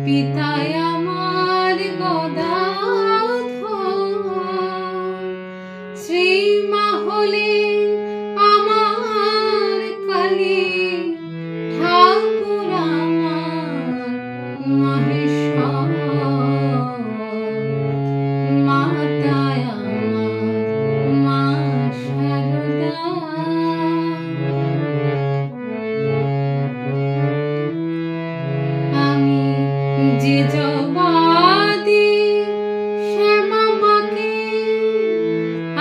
পিতায় আমার গদাধর, শ্রীমা হলেন আমার কালী, ঠাকুর আমার মহেশ্বর, মাতায় আমার মা শারদা। আমি যে জবাদি শ্যামা মাকে,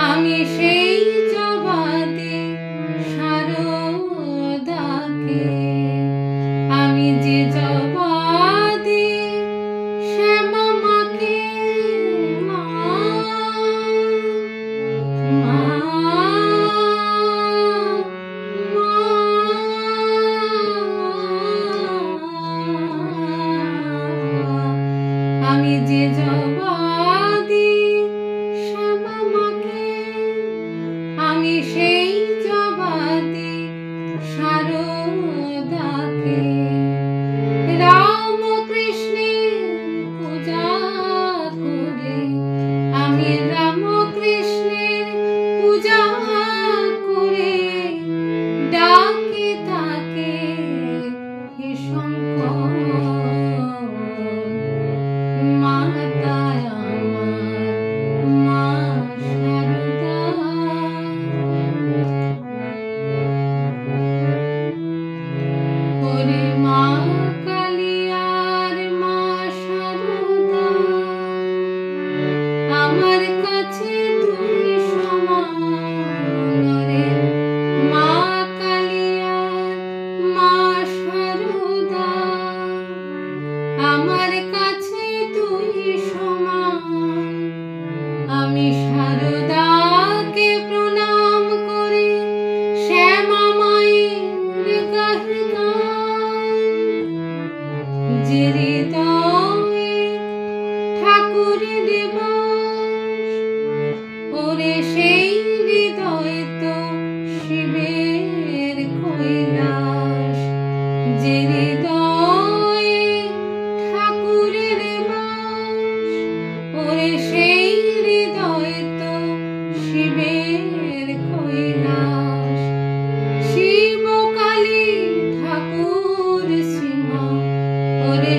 আমি সেই জবাদি শারদাকে। আমি যে জবাদি শ্যামা মাকে, মা মা আমি যে জবাদি শ্যামা মাকে, আমি সেই জবাদি শারদাকে। রাম কৃষ্ণের পূজা করে, আমি রাম কৃষ্ণের পূজা করে, ডাকি তাকে হে শঙ্কর, মাতায় আমার মা শারদা। ওরে মা কালী আর মা শারদা, আমার কাছে তুই সমান। রে মা কালী আর মা শারদা, আমার কাছে তুই সমান। আমি শারদাকে প্রণাম করে শ্যামা মায়ের গাহি গান। যে হৃদয়ে ঠাকুরের বাস, ওরে সেই হৃদয়ে তো শিবের কৈলাস। যে হৃদয়ে ঠাকুরের বাস, ওরে সেই হৃদয়ে তো শিবের কৈলাস। শিব কালী ঠাকুর সীমা, ওরে